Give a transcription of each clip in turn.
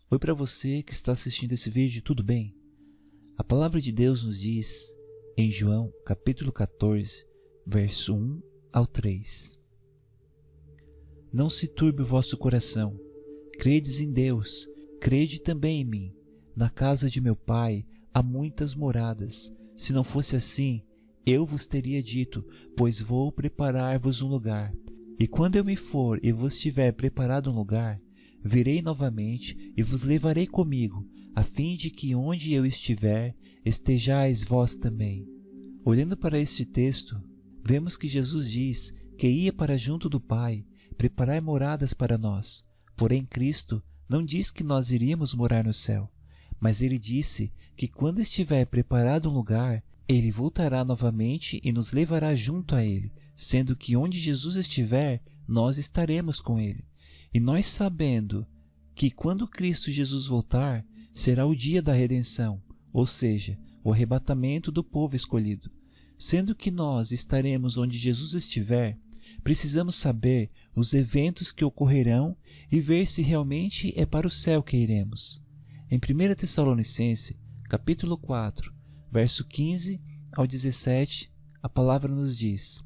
Oi para você que está assistindo esse vídeo, tudo bem? A palavra de Deus nos diz em João capítulo 14, verso 1 ao 3. Não se turbe o vosso coração, credes em Deus, crede também em mim. Na casa de meu Pai há muitas moradas. Se não fosse assim, eu vos teria dito, pois vou preparar-vos um lugar. E quando eu me for e vos tiver preparado um lugar, virei novamente e vos levarei comigo, a fim de que onde eu estiver, estejais vós também. Olhando para este texto, vemos que Jesus diz que ia para junto do Pai, preparar moradas para nós. Porém, Cristo não diz que nós iríamos morar no céu, mas Ele disse que quando estiver preparado um lugar, Ele voltará novamente e nos levará junto a Ele, sendo que onde Jesus estiver, nós estaremos com Ele. E nós sabendo que quando Cristo Jesus voltar, será o dia da redenção, ou seja, o arrebatamento do povo escolhido. Sendo que nós estaremos onde Jesus estiver, precisamos saber os eventos que ocorrerão e ver se realmente é para o céu que iremos. Em 1 Tessalonicenses, capítulo 4, verso 15 ao 17, a palavra nos diz: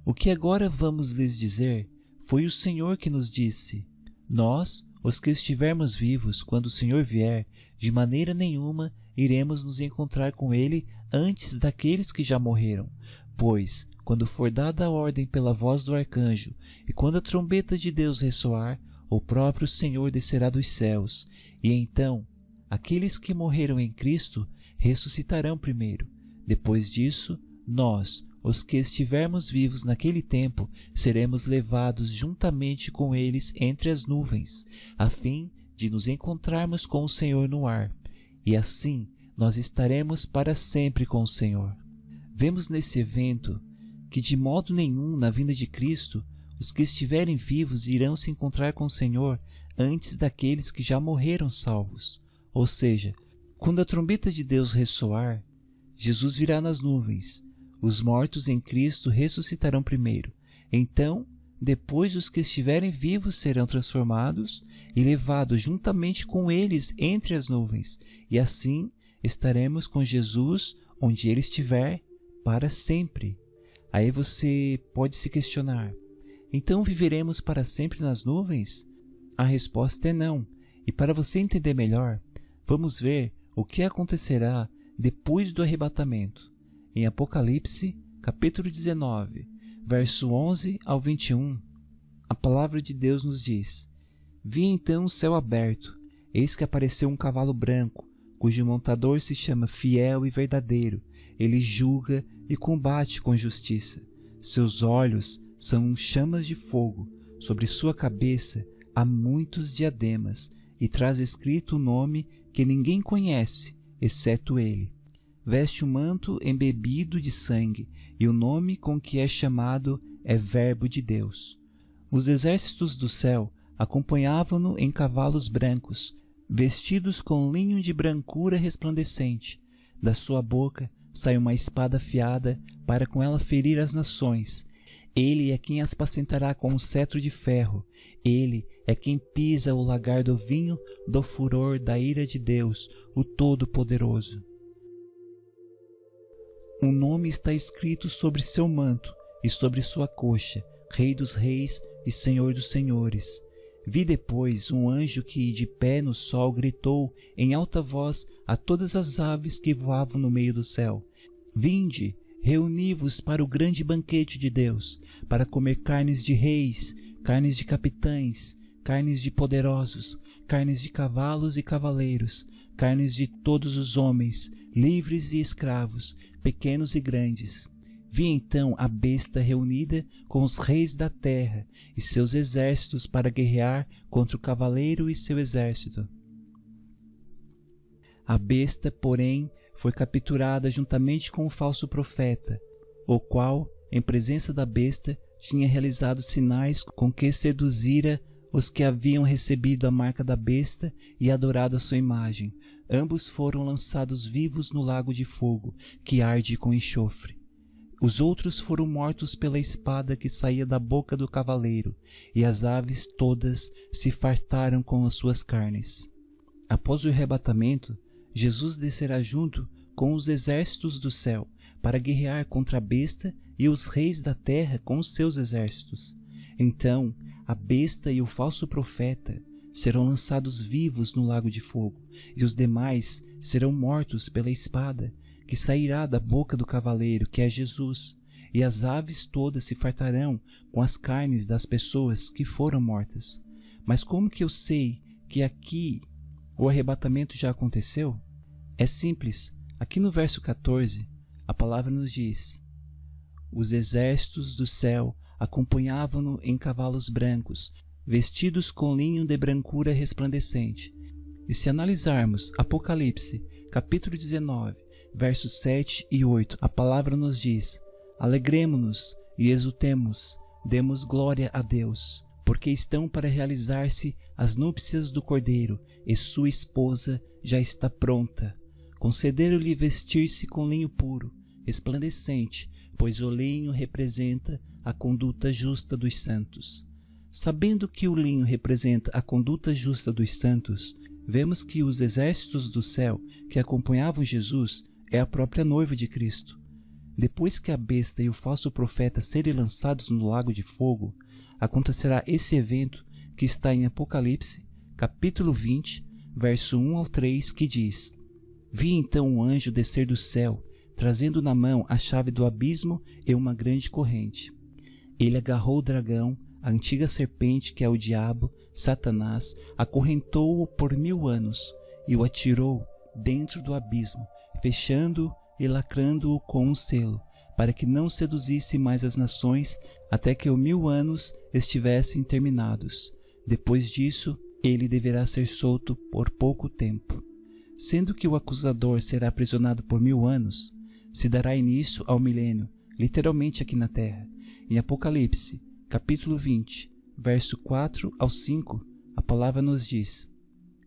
O que agora vamos lhes dizer, foi o Senhor que nos disse: Nós, os que estivermos vivos, quando o Senhor vier, de maneira nenhuma iremos nos encontrar com Ele antes daqueles que já morreram. Pois, quando for dada a ordem pela voz do arcanjo, e quando a trombeta de Deus ressoar, o próprio Senhor descerá dos céus, e então aqueles que morreram em Cristo ressuscitarão primeiro. Depois disso, nós, os que estivermos vivos naquele tempo, seremos levados juntamente com eles entre as nuvens, a fim de nos encontrarmos com o Senhor no ar, e assim nós estaremos para sempre com o Senhor. Vemos nesse evento que de modo nenhum na vinda de Cristo, os que estiverem vivos irão se encontrar com o Senhor antes daqueles que já morreram salvos. Ou seja, quando a trombeta de Deus ressoar, Jesus virá nas nuvens. Os mortos em Cristo ressuscitarão primeiro. Então, depois os que estiverem vivos serão transformados e levados juntamente com eles entre as nuvens. E assim estaremos com Jesus onde Ele estiver para sempre. Aí você pode se questionar: então viveremos para sempre nas nuvens? A resposta é não. E para você entender melhor, vamos ver o que acontecerá depois do arrebatamento. Em Apocalipse, capítulo 19, verso 11 ao 21, a palavra de Deus nos diz: Vi então o céu aberto, eis que apareceu um cavalo branco, cujo montador se chama Fiel e Verdadeiro. Ele julga e combate com justiça. Seus olhos são chamas de fogo, sobre sua cabeça há muitos diademas, e traz escrito um nome que ninguém conhece, exceto ele. Veste um manto embebido de sangue, e o nome com que é chamado é Verbo de Deus. Os exércitos do céu acompanhavam-no em cavalos brancos, vestidos com linho de brancura resplandecente. Da sua boca sai uma espada afiada, para com ela ferir as nações. Ele é quem as apacentará com um cetro de ferro. Ele é quem pisa o lagar do vinho do furor da ira de Deus, o Todo-Poderoso. Um nome está escrito sobre seu manto e sobre sua coxa: Rei dos Reis e Senhor dos Senhores. Vi depois um anjo que, de pé no sol, gritou em alta voz a todas as aves que voavam no meio do céu: Vinde, reuni-vos para o grande banquete de Deus, para comer carnes de reis, carnes de capitães, carnes de poderosos, carnes de cavalos e cavaleiros, carnes de todos os homens, livres e escravos, pequenos e grandes. Vi então a besta reunida com os reis da terra e seus exércitos para guerrear contra o cavaleiro e seu exército. A besta, porém, foi capturada juntamente com o falso profeta, o qual, em presença da besta, tinha realizado sinais com que seduzira os que haviam recebido a marca da besta e adorado a sua imagem. Ambos foram lançados vivos no lago de fogo, que arde com enxofre. Os outros foram mortos pela espada que saía da boca do cavaleiro, e as aves todas se fartaram com as suas carnes. Após o arrebatamento, Jesus descerá junto com os exércitos do céu para guerrear contra a besta e os reis da terra com os seus exércitos. Então, a besta e o falso profeta serão lançados vivos no lago de fogo, e os demais serão mortos pela espada que sairá da boca do cavaleiro, que é Jesus, e as aves todas se fartarão com as carnes das pessoas que foram mortas. Mas como que eu sei que aqui o arrebatamento já aconteceu? É simples. Aqui no verso 14, a palavra nos diz: os exércitos do céu acompanhavam-no em cavalos brancos, vestidos com linho de brancura resplandecente. E se analisarmos Apocalipse, capítulo 19, versos 7 e 8, a palavra nos diz: alegremo-nos e exultemos, demos glória a Deus, porque estão para realizar-se as núpcias do Cordeiro, e sua esposa já está pronta. Concederam-lhe vestir-se com linho puro, resplandecente, pois o linho representa a conduta justa dos santos. Sabendo que o linho representa a conduta justa dos santos, vemos que os exércitos do céu que acompanhavam Jesus é a própria noiva de Cristo. Depois que a besta e o falso profeta serem lançados no lago de fogo, acontecerá esse evento que está em Apocalipse, capítulo 20, verso 1 ao 3, que diz: vi então um anjo descer do céu, trazendo na mão a chave do abismo e uma grande corrente. Ele agarrou o dragão, a antiga serpente, que é o diabo, Satanás, acorrentou-o por 1000 anos e o atirou dentro do abismo, fechando-o e lacrando-o com um selo, para que não seduzisse mais as nações até que os 1000 anos estivessem terminados. Depois disso, ele deverá ser solto por pouco tempo. Sendo que o acusador será aprisionado por 1000 anos, se dará início ao milênio, literalmente aqui na terra. Em Apocalipse, capítulo 20, verso 4 ao 5, a palavra nos diz: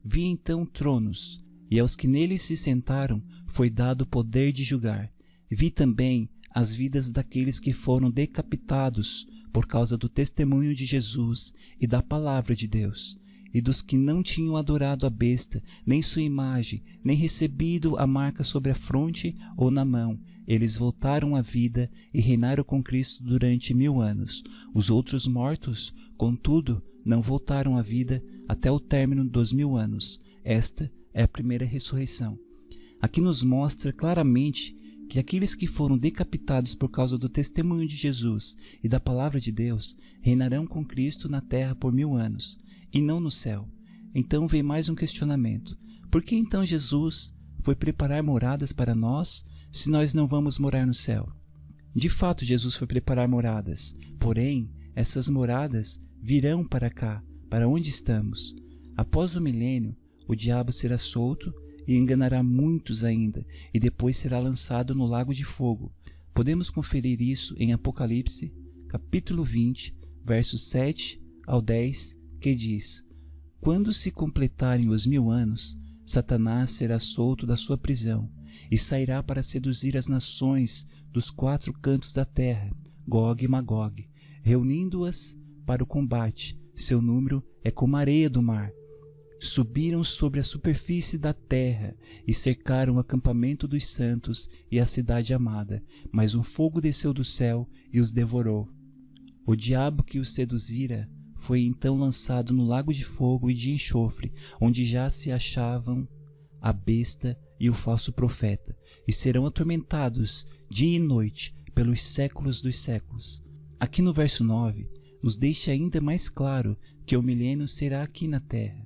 vi então tronos, e aos que neles se sentaram foi dado o poder de julgar. Vi também as vidas daqueles que foram decapitados por causa do testemunho de Jesus e da palavra de Deus, e dos que não tinham adorado a besta, nem sua imagem, nem recebido a marca sobre a fronte ou na mão. Eles voltaram à vida e reinaram com Cristo durante 1000 anos. Os outros mortos, contudo, não voltaram à vida até o término dos 1000 anos. Esta é a primeira ressurreição. Aqui nos mostra claramente que aqueles que foram decapitados por causa do testemunho de Jesus e da palavra de Deus reinarão com Cristo na terra por 1000 anos, e não no céu. Então vem mais um questionamento: por que então Jesus foi preparar moradas para nós, se nós não vamos morar no céu? De fato, Jesus foi preparar moradas, porém essas moradas virão para cá, para onde estamos. Após o milênio, o diabo será solto e enganará muitos ainda, e depois será lançado no lago de fogo. Podemos conferir isso em Apocalipse, capítulo 20, versos 7 ao 10, que diz: quando se completarem os 1000 anos, Satanás será solto da sua prisão, e sairá para seduzir as nações dos 4 cantos da terra, Gog e Magog, reunindo-as para o combate. Seu número é como a areia do mar. Subiram sobre a superfície da terra e cercaram o acampamento dos santos e a cidade amada, mas um fogo desceu do céu e os devorou. O diabo que os seduzira foi então lançado no lago de fogo e de enxofre, onde já se achavam a besta e o falso profeta, e serão atormentados dia e noite pelos séculos dos séculos. Aqui no verso 9, nos deixa ainda mais claro que o milênio será aqui na terra.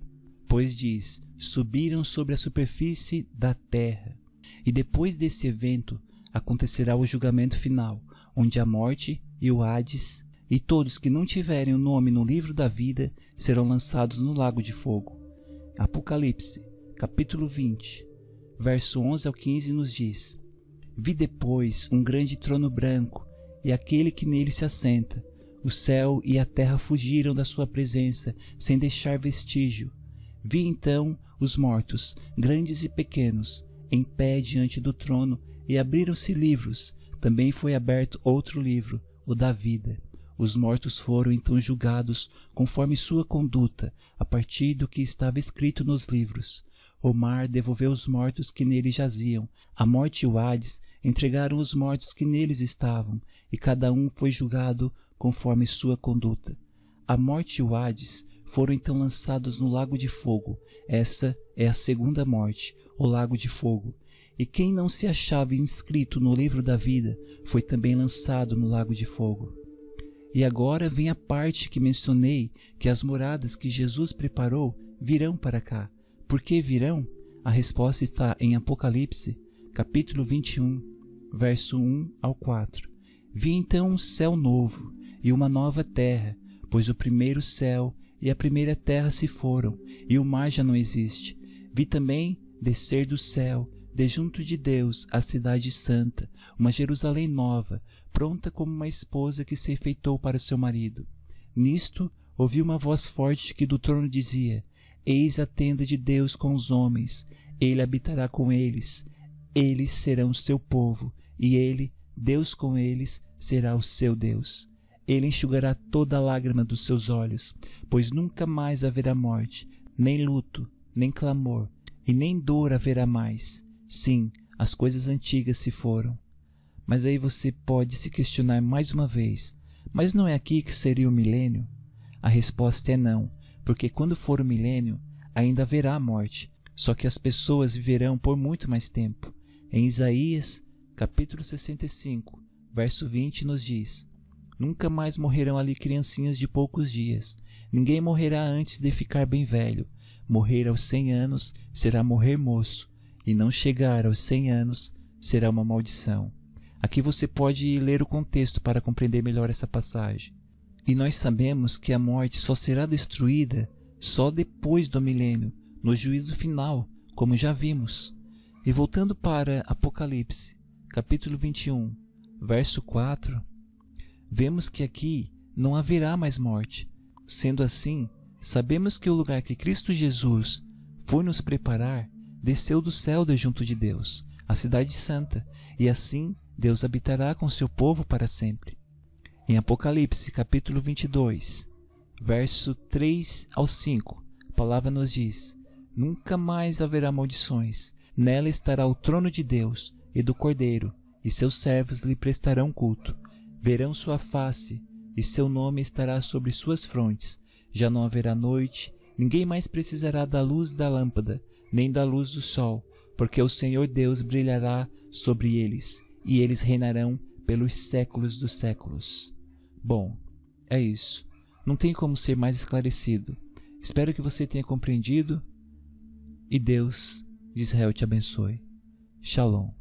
Pois diz: subiram sobre a superfície da terra. E depois desse evento acontecerá o julgamento final, onde a morte e o Hades e todos que não tiverem o nome no livro da vida serão lançados no lago de fogo. Apocalipse, capítulo 20, verso 11 ao 15 nos diz: vi depois um grande trono branco e aquele que nele se assenta. O céu e a terra fugiram da sua presença, sem deixar vestígio. Vi então os mortos, grandes e pequenos, em pé diante do trono, e abriram-se livros. Também foi aberto outro livro, o da vida. Os mortos foram então julgados conforme sua conduta, a partir do que estava escrito nos livros. O mar devolveu os mortos que nele jaziam. A morte e o Hades entregaram os mortos que neles estavam, e cada um foi julgado conforme sua conduta. A morte e o Hades foram então lançados no lago de fogo. Essa é a segunda morte, o lago de fogo. E quem não se achava inscrito no livro da vida foi também lançado no lago de fogo. E agora vem a parte que mencionei, que as moradas que Jesus preparou virão para cá. Por que virão? A resposta está em Apocalipse, capítulo 21, verso 1 ao 4. Vi então um céu novo e uma nova terra, pois o primeiro céu e a primeira terra se foram, e o mar já não existe. Vi também descer do céu, de junto de Deus, a cidade santa, uma Jerusalém nova, pronta como uma esposa que se enfeitou para seu marido. Nisto ouvi uma voz forte que do trono dizia: Eis a tenda de Deus com os homens, ele habitará com eles, eles serão seu povo, e ele, Deus com eles, será o seu Deus. Ele enxugará toda lágrima dos seus olhos, pois nunca mais haverá morte, nem luto, nem clamor, e nem dor haverá mais. Sim, as coisas antigas se foram. Mas aí você pode se questionar mais uma vez: mas não é aqui que seria o milênio? A resposta é não, porque quando for o milênio, ainda haverá morte, só que as pessoas viverão por muito mais tempo. Em Isaías, capítulo 65, verso 20, nos diz: Nunca mais morrerão ali criancinhas de poucos dias. Ninguém morrerá antes de ficar bem velho. Morrer aos 100 anos será morrer moço, e não chegar aos 100 anos será uma maldição. Aqui você pode ler o contexto para compreender melhor essa passagem. E nós sabemos que a morte só será destruída só depois do milênio, no juízo final, como já vimos. E voltando para Apocalipse, capítulo 21, verso 4, vemos que aqui não haverá mais morte. Sendo assim, sabemos que o lugar que Cristo Jesus foi nos preparar desceu do céu de junto de Deus, a cidade santa, e assim Deus habitará com seu povo para sempre. Em Apocalipse, capítulo 22, verso 3 ao 5, a palavra nos diz: Nunca mais haverá maldições. Nela estará o trono de Deus e do Cordeiro, e seus servos lhe prestarão culto. Verão sua face, e seu nome estará sobre suas frontes. Já não haverá noite, ninguém mais precisará da luz da lâmpada, nem da luz do sol, porque o Senhor Deus brilhará sobre eles, e eles reinarão pelos séculos dos séculos. Bom, é isso. Não tem como ser mais esclarecido. Espero que você tenha compreendido, e Deus de Israel te abençoe. Shalom.